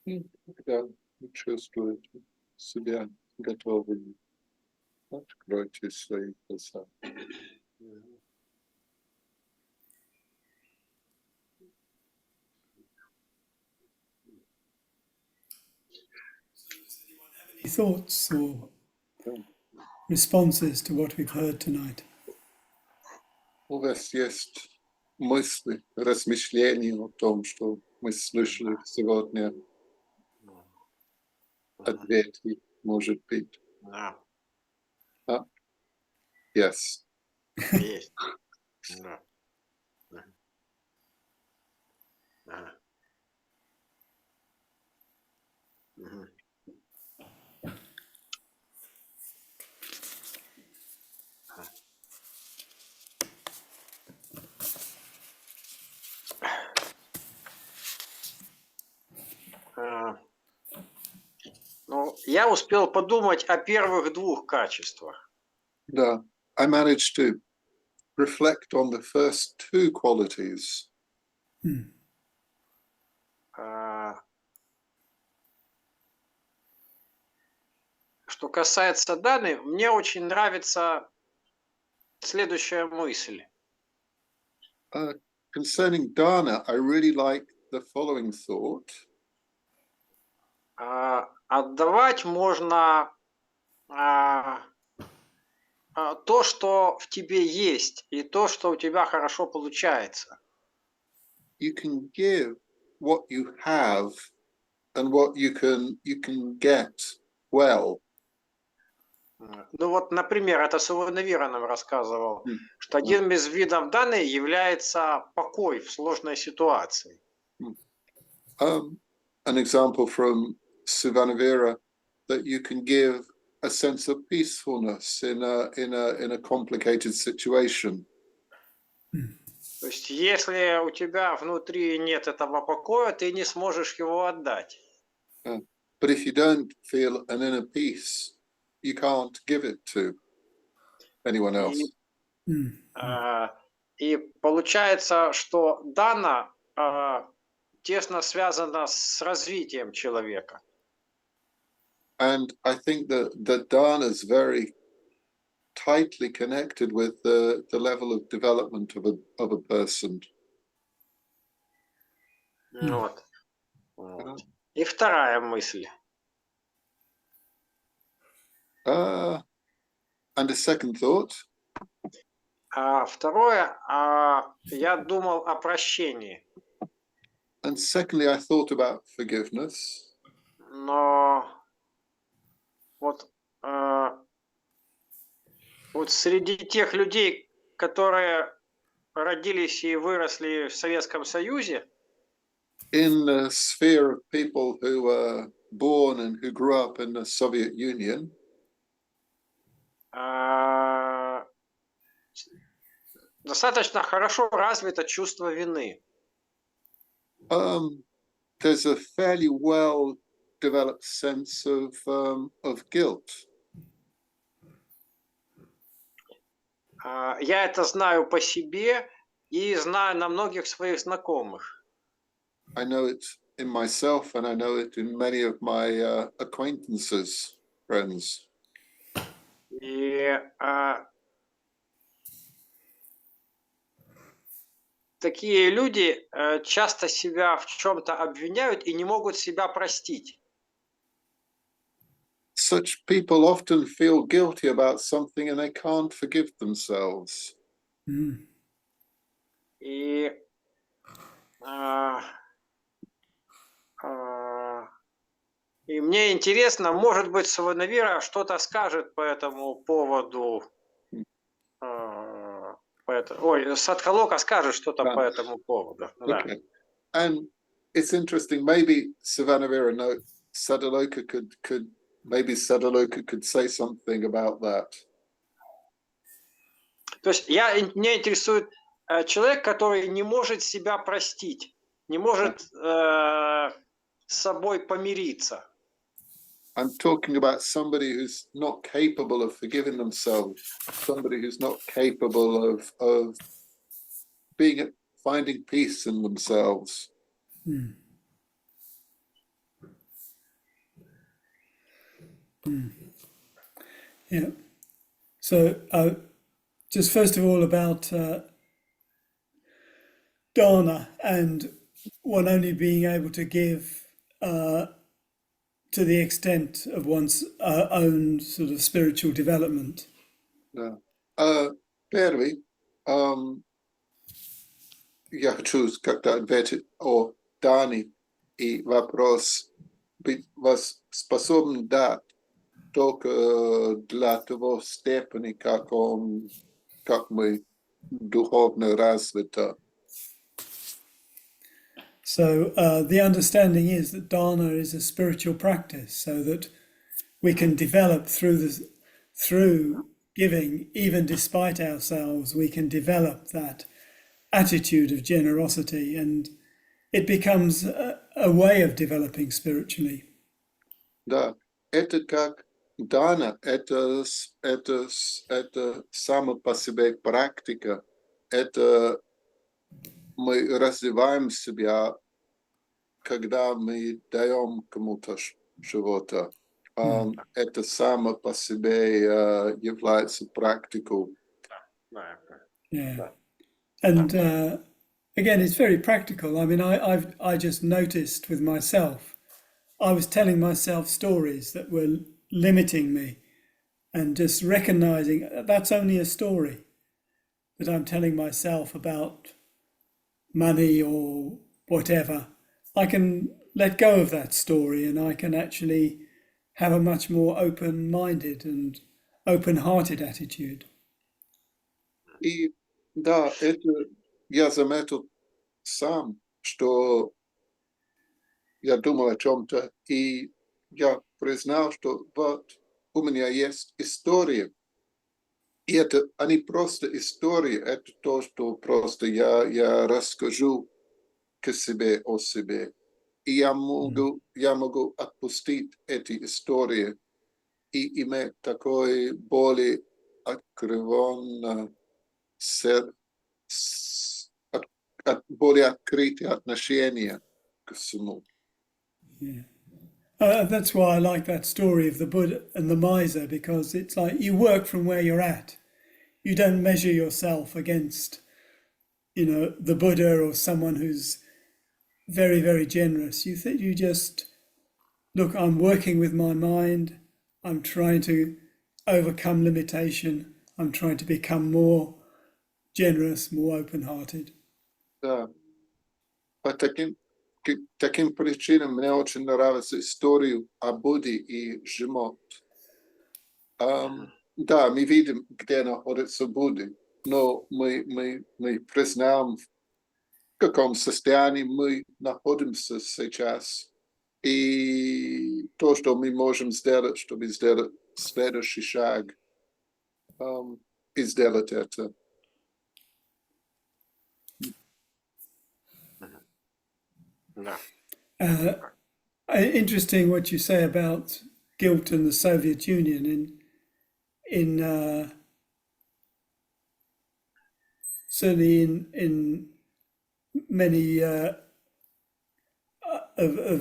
Когда вы чувствуете себя готовыми, откройте свои глаза. Any thoughts or responses to what we've heard tonight? У вас есть мысли, размышления о том, что мы слышали сегодня? Ответы, может быть. Да, Yes. есть. Да. Ага. Мгм. А, Ну, я успел подумать о первых двух качествах. Да. I managed to reflect on the first two qualities. А, Что касается Даны, мне очень нравится следующая мысль. Concerning Dana, I really like the following thought. Отдавать можно то, что в тебе есть, и то, что у тебя хорошо получается. You can give what you have and what you can get well. Ну вот, например, это Суванавира нам рассказывал, что одним из видов Даны является покой в сложной ситуации. An example from Suvanavira that you can give a sense of peacefulness in a complicated situation. То есть, если у тебя внутри нет этого покоя, ты не сможешь его отдать. But if you don't feel an inner peace, you can't give it to anyone else. И получается, что Дана тесно связана с развитием человека. And I think that dana is very tightly connected with the level of development of a person. Вот. И вторая мысль. And a second thought. Второе, я думал о прощении. And secondly, I thought about forgiveness. Но вот среди тех людей, которые родились и выросли в Советском Союзе, In the sphere of people who were born and who grew up in the Soviet Union, достаточно хорошо развито чувство вины. there's a fairly well developed sense of guilt. Я это знаю по себе и знаю на многих своих знакомых. I know it in myself, and I know it in many of my acquaintances, friends. И такие люди часто себя в чем-то обвиняют и не могут себя простить. Such people often feel guilty about something and they can't forgive themselves. И мне интересно, может быть, Суванавира что-то скажет по этому поводу. Саддхалока скажет что-то по этому поводу. Okay. And it's interesting, maybe Savanavira Sadzaloka could say something about that. То есть меня интересует человек, который не может себя простить, не может с собой помириться. I'm talking about somebody who's not capable of forgiving themselves, somebody who's not capable of finding peace in themselves. Yeah. So just first of all about dana and one only being able to give to the extent of one's own sort of spiritual development. Да. Первый, я хочу как-то ответить о Дане и вопрос, быть способен дать только для того степени, как мы духовно развиты. So the understanding is that dana is a spiritual practice, so that we can develop through giving, even despite ourselves, we can develop that attitude of generosity, and it becomes a way of developing spiritually. Да, это как дана, это само по себе практика, это мы развиваем себя, когда мы даем кому-то чего-то. Это само по себе является практикой. Yeah. And again, it's very practical. I mean, I just noticed with myself, I was telling myself stories that were limiting me, and just recognizing that's only a story that I'm telling myself about money or whatever. I can let go of that story, and I can actually have a much more open-minded and open-hearted attitude. И да, это я заметил сам, что я думал о чем-то, и я признал, что вот у меня есть история. И это они просто истории, это то, что просто я расскажу к себе о себе. И я могу отпустить эти истории и иметь такое более откровенное, более открытое отношение к всему. Yeah. That's why I like that story of the Buddha and the miser, because it's like you work from where you're at. You don't measure yourself against, the Buddha or someone who's very, very generous. You just look, I'm working with my mind. I'm trying to overcome limitation. I'm trying to become more generous, more open-hearted. Да. По таким причинам мне очень нравится история о Будде и живот. Да, мы видим, где находится Будда, но мы признаем, в каком состоянии мы находимся сейчас. И то, что мы можем сделать, чтобы сделать следующий шаг, и сделать это. Interesting what you say about guilt and the Soviet Union. In certainly in many of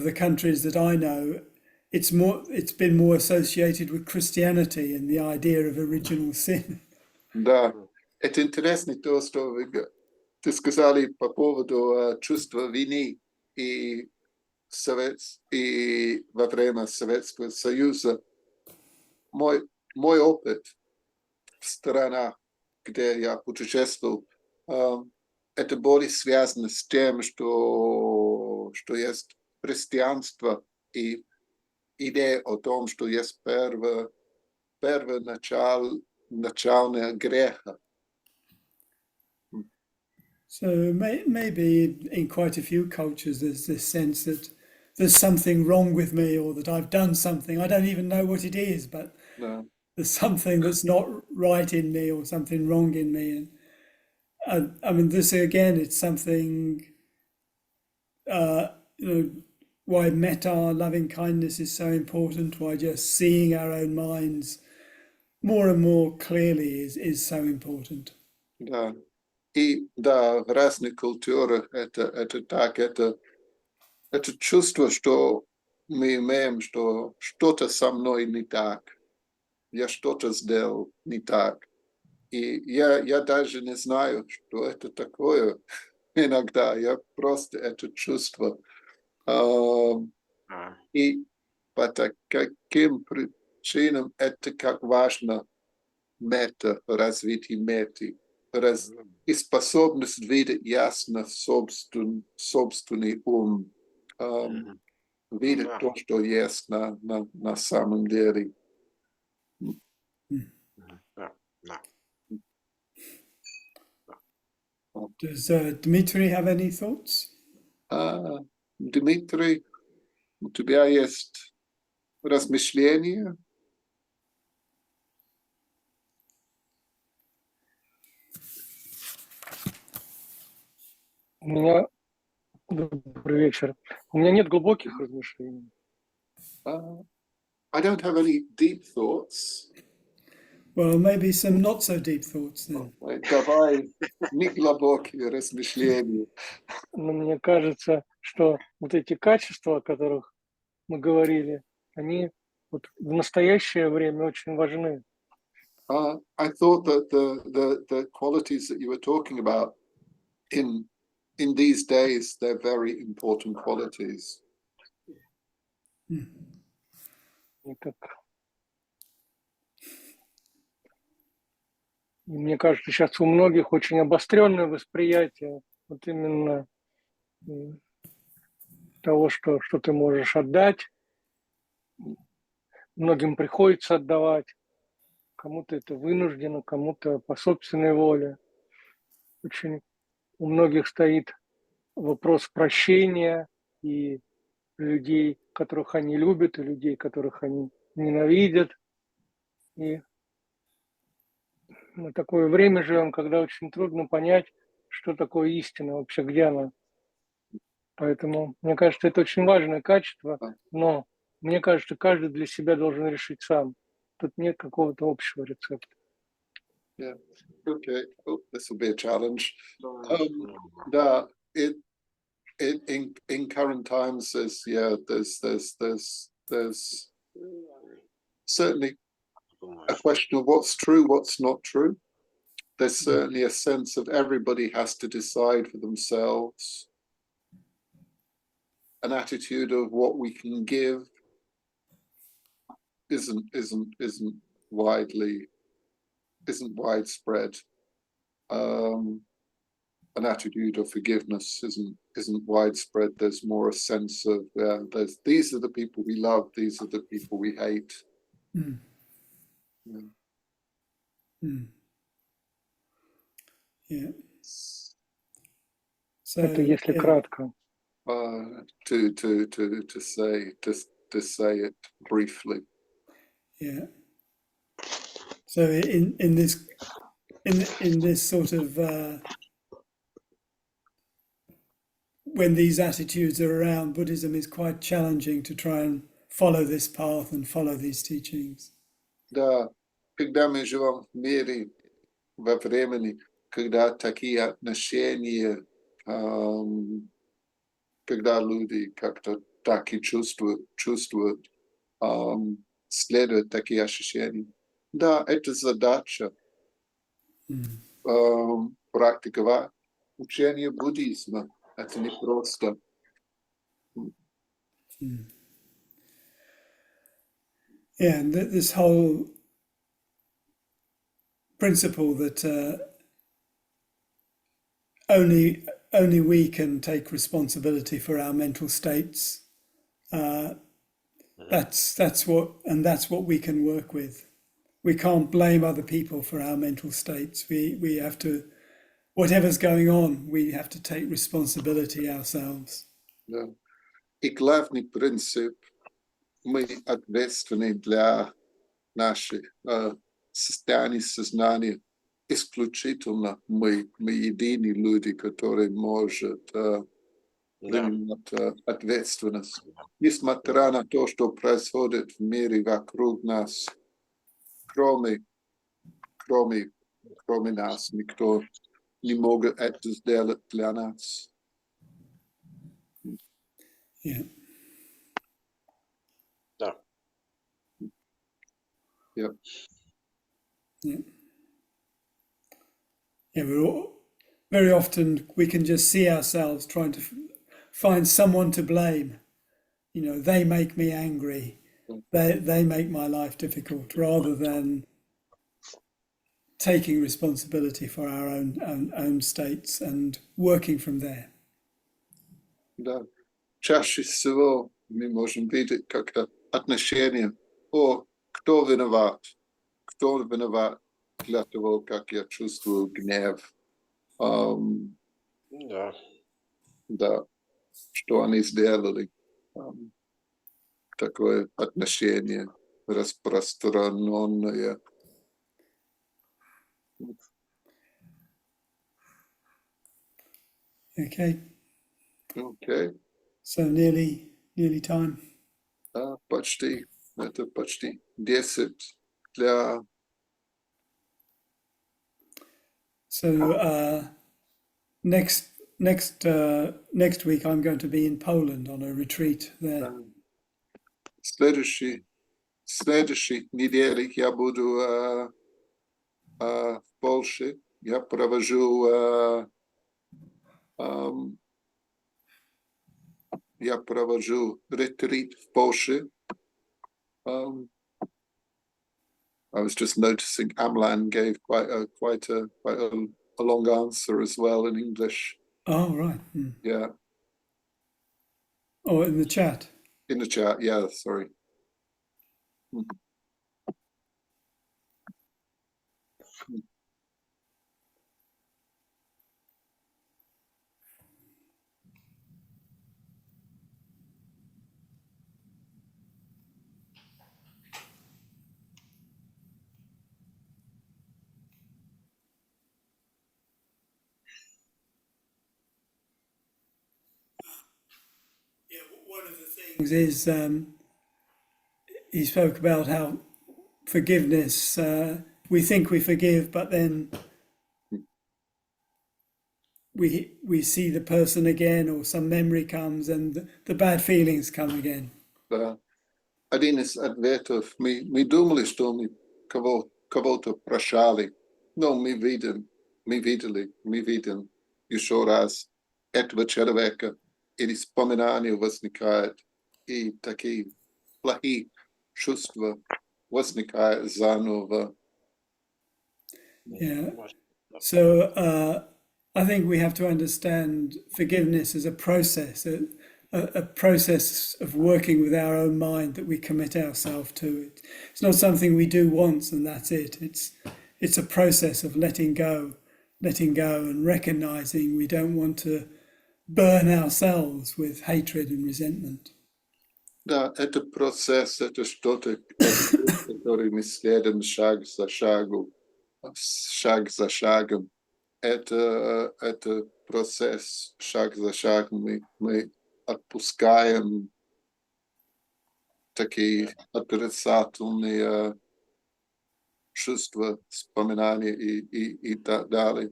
the countries that I know, it's been more associated with Christianity and the idea of original sin. Да, это интересно то, что вы сказали по поводу чувства вины и во время Советского Союза. Мой опыт в странах, где я путешествовал, это более связано с тем, что есть христианство и идея о том, что есть первое начальное греха. So maybe in quite a few cultures there's this sense that there's something wrong with me, or that I've done something. I don't even know what it is, but there's something that's not right in me or something wrong in me. And I mean, this again, it's something, why metta, loving kindness, is so important, why just seeing our own minds more and more clearly is so important. Да. И да, в разных культурах это так, это чувство, что мы имеем, что что-то со мной не так, я что-то сделал не так. И я даже не знаю, что это такое иногда, я просто это чувство. И по каким причинам это как важно развитие меты, и способность видеть ясно собственный ум, видеть Да. то, что есть на самом деле. Да. Да. Does Dmitry have any thoughts? Дмитрий, у тебя есть размышления? У меня добрый вечер. У меня нет глубоких размышлений. I don't have any deep thoughts. Well, maybe some not so deep thoughts then. Давай неглубокие размышления. Но мне кажется, что вот эти качества, о которых мы говорили, они вот в настоящее время очень важны. I thought that the qualities that you were talking about in these days, they're very important qualities. И мне кажется, сейчас у многих очень обостренное восприятие вот именно того, что ты можешь отдать. Многим приходится отдавать. Кому-то это вынуждено, кому-то по собственной воле. Очень у многих стоит вопрос прощения и людей, которых они любят, и людей, которых они ненавидят. И мы такое время живем, когда очень трудно понять, что такое истина, вообще где она. Поэтому, мне кажется, это очень важное качество, но мне кажется, каждый для себя должен решить сам. Тут нет какого-то общего рецепта. Yeah. Okay. Oh, this will be a challenge. Да, in current times, there's certainly a question of what's true, what's not true. There's certainly a sense of everybody has to decide for themselves. An attitude of what we can give isn't widespread. An attitude of forgiveness isn't widespread. There's more a sense of these are the people we love, these are the people we hate. Yeah. Yeah. So, это если кратко. To say it briefly. Yeah. So in this sort of when these attitudes are around, Buddhism is quite challenging to try and follow this path and follow these teachings. Да, когда мы живем в мире, во времени, когда такие отношения, когда люди как-то так и чувствуют, следуют такие ощущения. Да, это задача практиковать учение буддизма. Это не просто. Yeah, and this whole principle that only we can take responsibility for our mental states. That's what we can work with. We can't blame other people for our mental states. We have to, whatever's going on, we have to take responsibility ourselves. Да. И главный принцип, мы ответственны для наших состояний сознания. Исключительно мы единые люди, которые могут принимать ответственность. Несмотря на то, что происходит в мире вокруг нас, кроме нас, никто не может это сделать для нас. Yeah. Yeah. Yeah. Yeah, very often we can just see ourselves trying to find someone to blame. You know, they make me angry. They make my life difficult, rather than taking responsibility for our own states and working from there. Да. Чаще всего мы можем видеть как-то отношения. О, кто виноват? Кто виноват для того, как я чувствую гнев? Да. Да, что они сделали. Такое отношение распространенное. Okay, Окей. so nearly time. Да, почти. Это почти 10 для... So next week I'm going to be in Poland on a retreat there. Следующей неделе я буду в Польше. Я провожу ретрит в Польше. I was just noticing Amlan gave quite a long answer as well in English. Oh, right. Yeah, Oh, in the chat. in the chat. Yeah, sorry. Yeah, one of the things is he spoke about how forgiveness, we think we forgive, but then we see the person again, or some memory comes and the bad feelings come again. Да. Один из ответов, мы думали, что мы кого-то прощали, но мы видим еще раз этого человека, и воспоминания возникают, и такие плохие чувства возникают заново. Yeah. So I think we have to understand forgiveness as a process, a process of working with our own mind that we commit ourselves to. It's not something we do once and that's it. It's a process of letting go and recognizing we don't want to burn ourselves with hatred and resentment. Да, это процесс, это что-то, который мы следуем шаг за шагом. Это процесс, шаг за шагом. Мы отпускаем такие отрицательные чувства, вспоминания и так далее.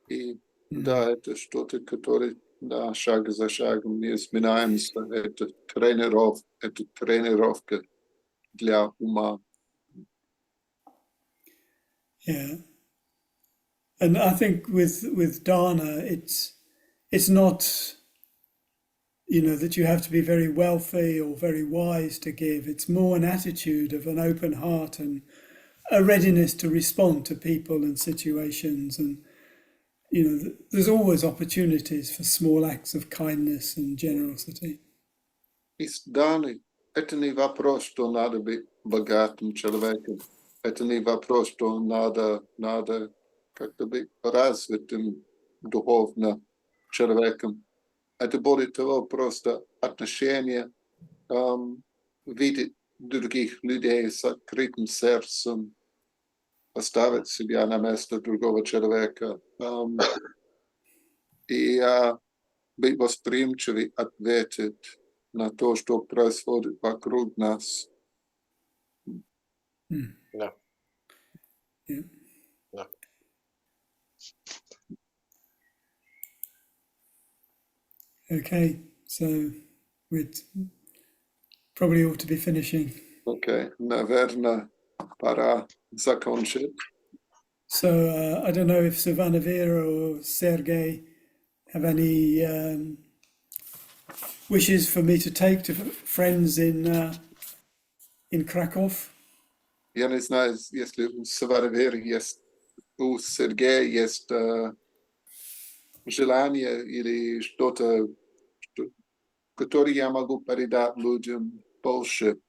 И да, это что-то, которое, да, шаг за шагом не изменяемся. Это тренировка для ума. Yeah. And I think with dana, it's not, you know, that you have to be very wealthy or very wise to give. It's more an attitude of an open heart and a readiness to respond to people and situations. And, you know, there's always opportunities for small acts of kindness and generosity. Из Даны это не вопрос, что надо быть богатым человеком. Это не вопрос, что надо как-то быть развитым духовно человеком. Это более того просто отношение, видеть других людей с открытым сердцем, поставить себя на место другого человека и быть восприимчивым, ответить на то, что происходит вокруг нас. Да. Yeah. Да. Okay, so we probably ought to be finishing. Окей, наверное, пора закончить. So I don't know if Savannah Vera or Sergey have any wishes for me to take to friends in Krakow. Я не знаю, если у Саваравера есть, у Сергея есть желание или что-то, которое я могу передать людям больше.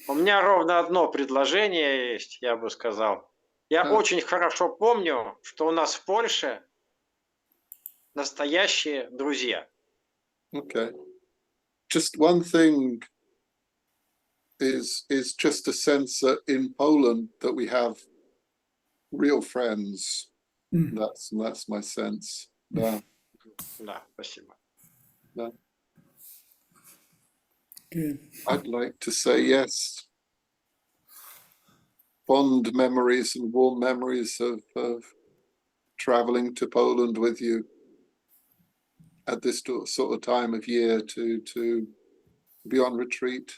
У меня ровно одно предложение есть, я бы сказал. Я очень хорошо помню, что у нас в Польше настоящие друзья. Okay. Just one thing is just a sense that in Poland that we have real friends. That's my sense. Да. Да, спасибо. Да. Good. I'd like to say yes. Fond memories and warm memories of traveling to Poland with you at this sort of time of year to be on retreat.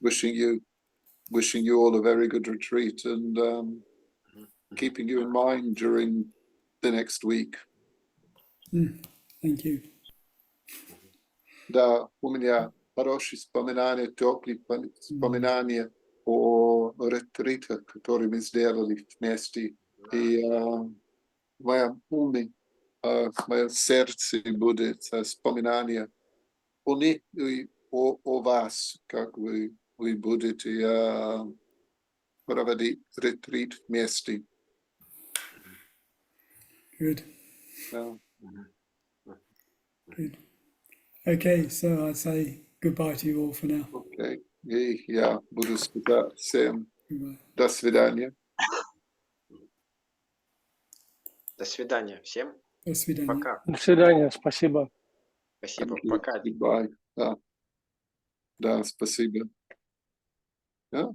Wishing you all a very good retreat and keeping you in mind during the next week. Thank you. Да, у меня хорошие вспоминания, теплые вспоминания о ретритах, которые мы сделали вместе. И в моем уме, в моем сердце будет вспоминание о них и о вас, как вы будете проводить ретрит вместе. Good. Да. Good. Okay, so I say goodbye to you all for now. Окей. И я буду сказать всем Goodbye. до свидания. До свидания всем. До свидания. Пока. До свидания, спасибо. Спасибо. Thank you. Пока. Goodbye. Да, спасибо. Да.